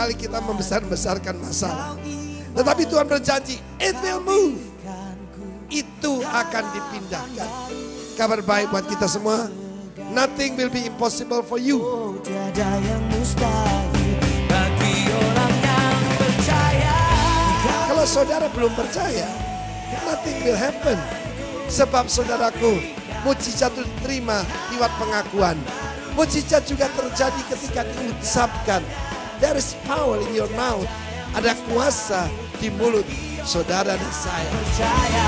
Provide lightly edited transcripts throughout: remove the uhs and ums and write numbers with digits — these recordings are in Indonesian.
Seringkali kita membesar-besarkan masalah. Tetapi Tuhan berjanji, it will move. Itu akan dipindahkan. Kabar baik buat kita semua. Nothing will be impossible for you. Tiada yang mustahil bagi orang yang percaya. Kalau saudara belum percaya, nothing will happen. Sebab saudaraku, mujizat itu diterima lewat pengakuan. Mujizat juga terjadi ketika diucapkan. There is power in your mouth. Ada kuasa di mulut saudara dan saya. Percaya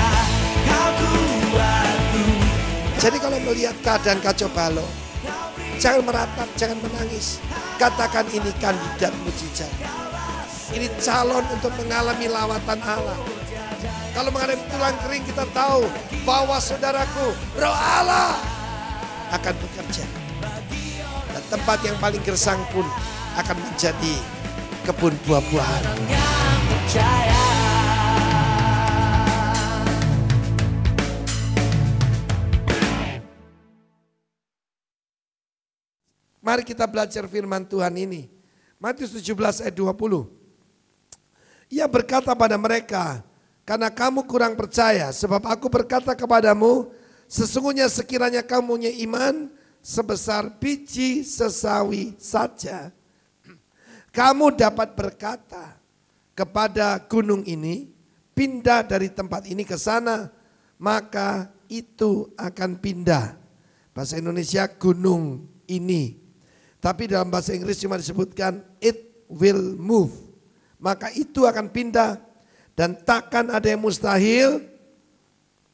kau kuatku. Jadi kalau melihat keadaan kacau balau, jangan meratap, jangan menangis. Katakan ini kandidat mujizat. Ini calon untuk mengalami lawatan Allah. Kalau menghadapi tulang kering, kita tahu bahwa saudaraku, Roh Allah akan bekerja. Dan tempat yang paling gersang pun akan menjadi kebun buah-buahan. Yang percaya. Mari kita belajar firman Tuhan ini. Matius 17 ayat 20. Ia berkata pada mereka, karena kamu kurang percaya, sebab aku berkata kepadamu, sesungguhnya sekiranya kamu punya iman sebesar biji sesawi saja, kamu dapat berkata kepada gunung ini, pindah dari tempat ini ke sana, maka itu akan pindah. Bahasa Indonesia gunung ini. Tapi dalam bahasa Inggris cuma disebutkan it will move. Maka itu akan pindah dan takkan ada yang mustahil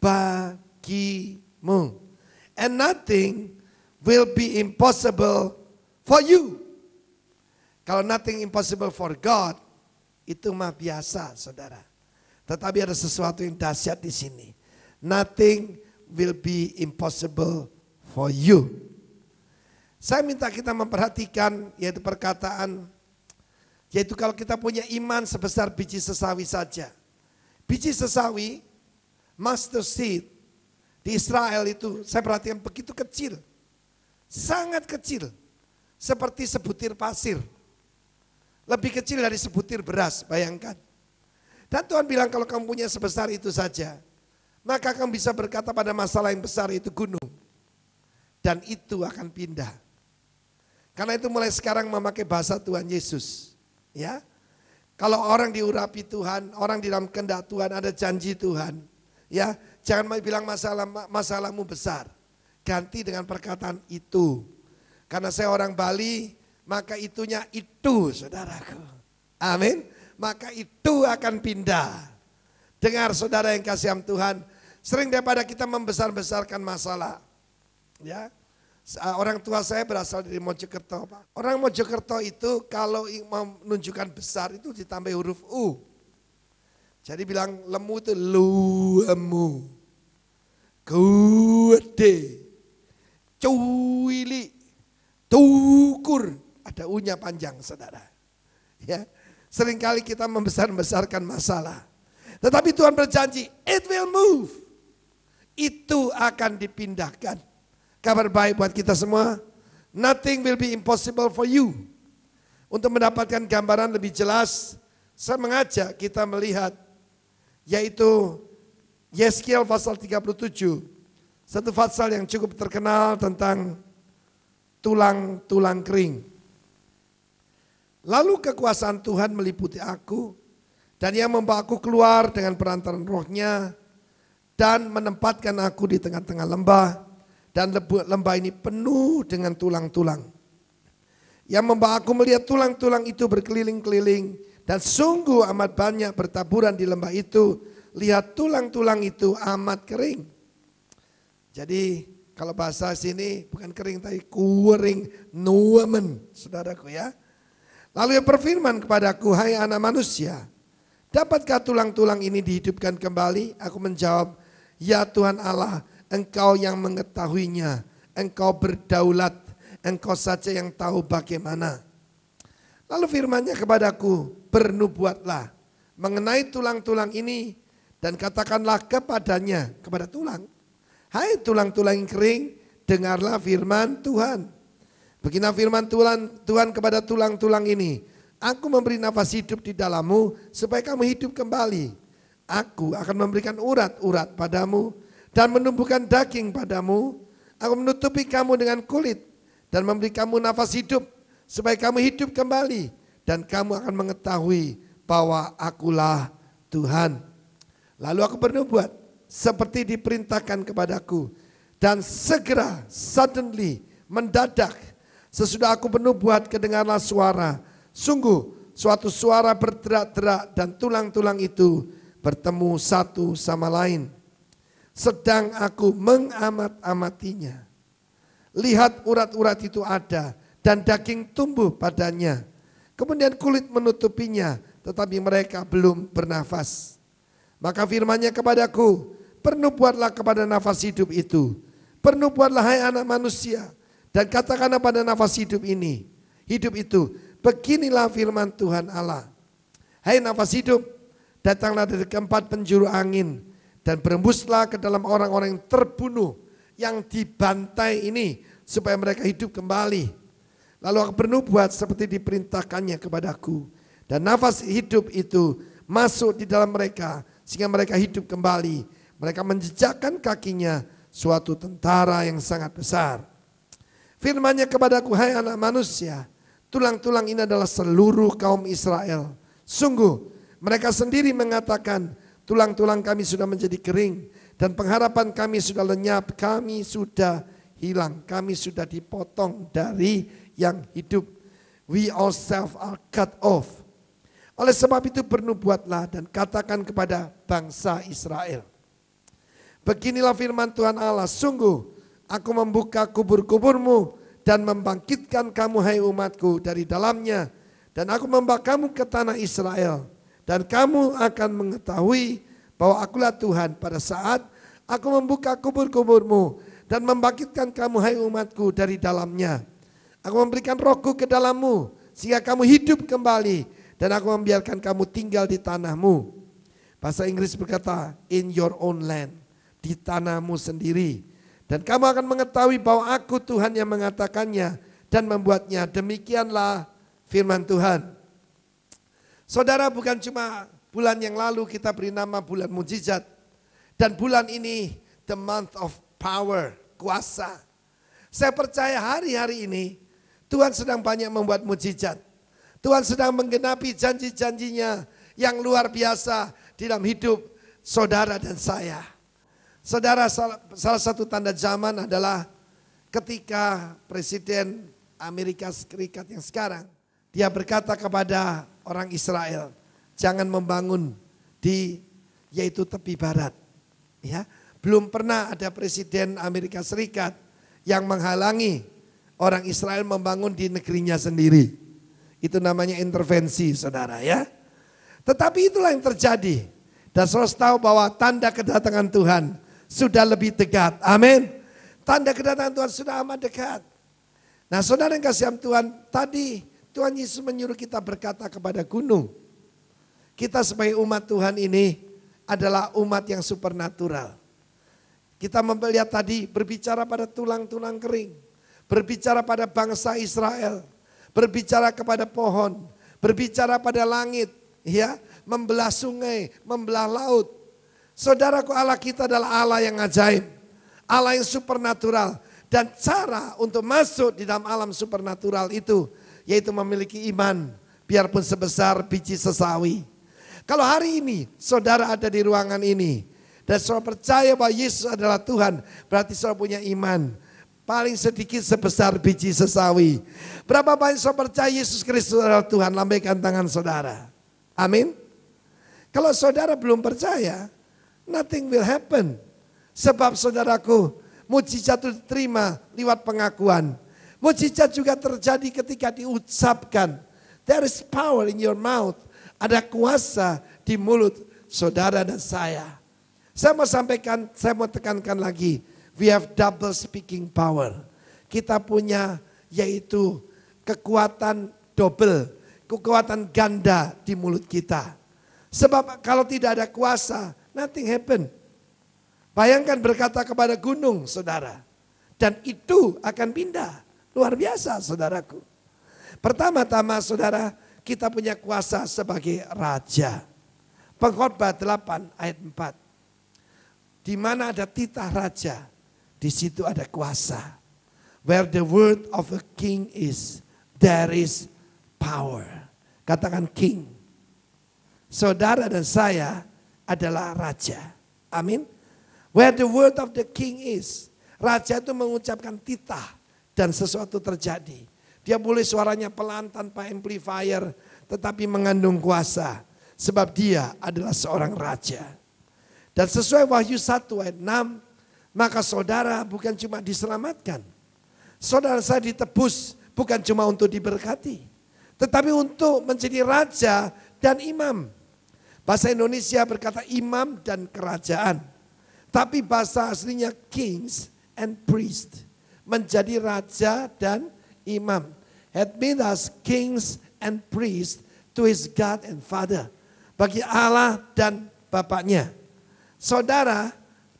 bagimu. And nothing will be impossible for you. Kalau nothing impossible for God, itu mah biasa, saudara. Tetapi ada sesuatu yang dahsyat di sini. Nothing will be impossible for you. Saya minta kita memperhatikan yaitu perkataan, yaitu kalau kita punya iman sebesar biji sesawi saja. Biji sesawi, mustard seed, di Israel itu saya perhatikan begitu kecil. Sangat kecil, seperti sebutir pasir. Lebih kecil dari sebutir beras, bayangkan. Dan Tuhan bilang kalau kamu punya sebesar itu saja, maka kamu bisa berkata pada masalah yang besar itu gunung. Dan itu akan pindah. Karena itu mulai sekarang memakai bahasa Tuhan Yesus. Ya, kalau orang diurapi Tuhan, orang di dalam kehendak Tuhan, ada janji Tuhan. Ya, jangan bilang masalahmu besar. Ganti dengan perkataan itu. Karena saya orang Bali, maka itunya itu, saudaraku. Amin. Maka itu akan pindah. Dengar saudara yang kasih Tuhan, sering daripada kita membesar-besarkan masalah. Ya. Orang tua saya berasal dari Mojokerto, Pak. Orang Mojokerto itu kalau menunjukkan besar itu ditambah huruf U. Jadi bilang lemu itu luemu, gede, cuili, tukur. Ada U-nya panjang, saudara. Ya, seringkali kita membesar-besarkan masalah. Tetapi Tuhan berjanji, it will move. Itu akan dipindahkan. Kabar baik buat kita semua, nothing will be impossible for you. Untuk mendapatkan gambaran lebih jelas, saya mengajak kita melihat, yaitu Yeskiel pasal 37. Satu pasal yang cukup terkenal tentang tulang-tulang kering. Lalu kekuasaan Tuhan meliputi aku, dan Ia membawa aku keluar dengan perantaran Roh-Nya, dan menempatkan aku di tengah-tengah lembah. Dan lembah ini penuh dengan tulang-tulang. Yang membawa aku melihat tulang-tulang itu berkeliling-keliling. Dan sungguh amat banyak bertaburan di lembah itu. Lihat tulang-tulang itu amat kering. Jadi kalau bahasa sini bukan kering tapi kuring, nuamen, saudaraku ya. Lalu Ia berfirman kepadaku, hai anak manusia, dapatkah tulang-tulang ini dihidupkan kembali? Aku menjawab, ya Tuhan Allah, Engkau yang mengetahuinya, Engkau berdaulat, Engkau saja yang tahu bagaimana. Lalu firman-Nya kepadaku, bernubuatlah mengenai tulang-tulang ini dan katakanlah kepadanya, kepada tulang. Hai tulang-tulang yang kering, dengarlah firman Tuhan. Beginilah firman Tuhan kepada tulang-tulang ini. Aku memberi nafas hidup di dalammu supaya kamu hidup kembali. Aku akan memberikan urat-urat padamu dan menumbuhkan daging padamu. Aku menutupi kamu dengan kulit dan memberi kamu nafas hidup supaya kamu hidup kembali. Dan kamu akan mengetahui bahwa akulah Tuhan. Lalu aku bernubuat seperti diperintahkan kepadaku. Dan segera, suddenly, mendadak, sesudah aku bernubuat kedengarlah suara. Sungguh suatu suara berderak-derak dan tulang-tulang itu bertemu satu sama lain. Sedang aku mengamat-amatinya. Lihat urat-urat itu ada dan daging tumbuh padanya. Kemudian kulit menutupinya, tetapi mereka belum bernafas. Maka firman-Nya kepadaku, pernubuatlah kepada nafas hidup itu. Pernubuatlah hai anak manusia, dan katakanlah pada nafas hidup ini, hidup itu, beginilah firman Tuhan Allah. Hai nafas hidup, datanglah dari keempat penjuru angin, dan berembuslah ke dalam orang-orang yang terbunuh, yang dibantai ini, supaya mereka hidup kembali. Lalu aku bernubuat seperti diperintahkannya kepadaku. Dan nafas hidup itu masuk di dalam mereka, sehingga mereka hidup kembali. Mereka menjejakkan kakinya suatu tentara yang sangat besar. Firman-Nya kepadaku, hai anak manusia, tulang-tulang ini adalah seluruh kaum Israel. Sungguh mereka sendiri mengatakan, tulang-tulang kami sudah menjadi kering dan pengharapan kami sudah lenyap, kami sudah hilang, kami sudah dipotong dari yang hidup. We ourselves are cut off. Oleh sebab itu bernubuatlah dan katakan kepada bangsa Israel. Beginilah firman Tuhan Allah, sungguh aku membuka kubur-kuburmu dan membangkitkan kamu hai umatku dari dalamnya. Dan aku membawa kamu ke tanah Israel. Dan kamu akan mengetahui bahwa akulah Tuhan pada saat aku membuka kubur-kuburmu dan membangkitkan kamu hai umatku dari dalamnya. Aku memberikan rohku ke dalammu sehingga kamu hidup kembali dan aku membiarkan kamu tinggal di tanahmu. Bahasa Inggris berkata in your own land, di tanahmu sendiri. Dan kamu akan mengetahui bahwa aku Tuhan yang mengatakannya dan membuatnya. Demikianlah firman Tuhan. Saudara, bukan cuma bulan yang lalu kita beri nama bulan mujizat. Dan bulan ini the month of power, kuasa. Saya percaya hari-hari ini Tuhan sedang banyak membuat mujizat. Tuhan sedang menggenapi janji-janjinya yang luar biasa di dalam hidup saudara dan saya. Saudara, salah satu tanda zaman adalah ketika Presiden Amerika Serikat yang sekarang, dia berkata kepada orang Israel, jangan membangun di yaitu tepi barat. Ya, belum pernah ada Presiden Amerika Serikat yang menghalangi orang Israel membangun di negerinya sendiri. Itu namanya intervensi, saudara ya. Tetapi itulah yang terjadi. Dan saudara tahu bahwa tanda kedatangan Tuhan sudah lebih dekat. Amin. Tanda kedatangan Tuhan sudah amat dekat. Nah saudara yang kasih Tuhan, tadi Tuhan Yesus menyuruh kita berkata kepada gunung. Kita sebagai umat Tuhan ini adalah umat yang supernatural. Kita melihat tadi berbicara pada tulang-tulang kering. Berbicara pada bangsa Israel, berbicara kepada pohon, berbicara pada langit, ya, membelah sungai, membelah laut. Saudaraku, Allah kita adalah Allah yang ajaib, Allah yang supernatural. Dan cara untuk masuk di dalam alam supernatural itu, yaitu memiliki iman, biarpun sebesar biji sesawi. Kalau hari ini saudara ada di ruangan ini, dan saudara percaya bahwa Yesus adalah Tuhan, berarti saudara punya iman. Paling sedikit sebesar biji sesawi. Berapa banyak saudara percaya Yesus Kristus adalah Tuhan? Lambaikan tangan saudara. Amin. Kalau saudara belum percaya, nothing will happen. Sebab saudaraku, mujizat itu diterima lewat pengakuan. Mujizat juga terjadi ketika diucapkan. There is power in your mouth. Ada kuasa di mulut saudara dan saya. Saya mau sampaikan, saya mau tekankan lagi. We have double speaking power. Kita punya yaitu kekuatan double, kekuatan ganda di mulut kita. Sebab kalau tidak ada kuasa, nothing happen. Bayangkan berkata kepada gunung, saudara. Dan itu akan pindah. Luar biasa, saudaraku. Pertama-tama, saudara, kita punya kuasa sebagai raja. Pengkhotbah 8 ayat 4. Di mana ada titah raja, di situ ada kuasa. Where the word of a king is, there is power. Katakan king. Saudara dan saya adalah raja. Amin. Where the word of the king is. Raja itu mengucapkan titah dan sesuatu terjadi. Dia boleh suaranya pelan tanpa amplifier, tetapi mengandung kuasa. Sebab dia adalah seorang raja. Dan sesuai Wahyu 1 ayat 6, maka saudara bukan cuma diselamatkan. Saudara saya ditebus bukan cuma untuk diberkati, tetapi untuk menjadi raja dan imam. Bahasa Indonesia berkata imam dan kerajaan. Tapi bahasa aslinya kings and priest. Menjadi raja dan imam. It means kings and priests to his God and Father. Bagi Allah dan Bapaknya. Saudara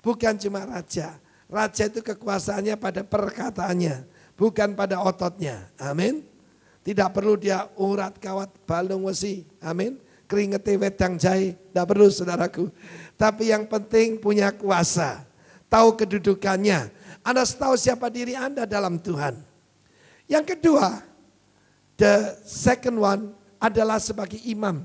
bukan cuma raja. Raja itu kekuasaannya pada perkataannya. Bukan pada ototnya. Amin. Tidak perlu dia urat kawat balung wesi. Amin. Keringeti wedang jahe. Tidak perlu saudaraku. Tapi yang penting punya kuasa. Tahu kedudukannya. Anda tahu siapa diri Anda dalam Tuhan. Yang kedua. The second one adalah sebagai imam.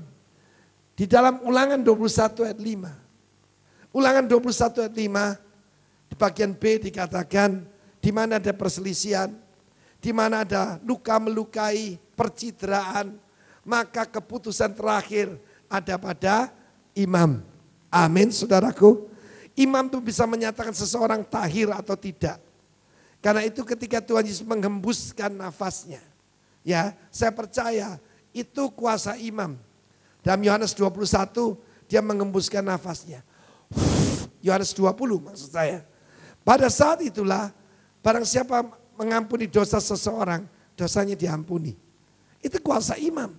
Di dalam Ulangan 21 ayat 5. Ulangan 21 ayat 5. Di bagian B dikatakan. Di mana ada perselisihan. Di mana ada luka melukai, percideraan. Maka keputusan terakhir ada pada imam. Amin saudaraku. Imam itu bisa menyatakan seseorang tahir atau tidak. Karena itu ketika Tuhan Yesus menghembuskan nafasnya. Ya, saya percaya itu kuasa imam. Dalam Yohanes 21 dia menghembuskan nafasnya. Yohanes 20 maksud saya. Pada saat itulah barang siapa mengampuni dosa seseorang, dosanya diampuni. Itu kuasa imam.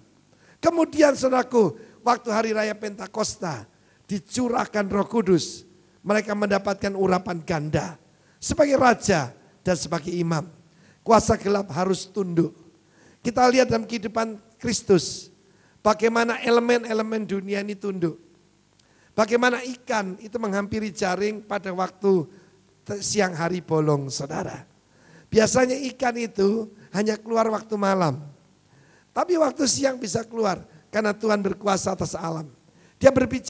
Kemudian saudaraku, waktu hari raya Pentakosta dicurahkan Roh Kudus, mereka mendapatkan urapan ganda sebagai raja dan sebagai imam. Kuasa gelap harus tunduk. Kita lihat dalam kehidupan Kristus, bagaimana elemen-elemen dunia ini tunduk. Bagaimana ikan itu menghampiri jaring pada waktu siang hari bolong, saudara. Biasanya ikan itu hanya keluar waktu malam. Tapi waktu siang bisa keluar karena Tuhan berkuasa atas alam. Dia berbicara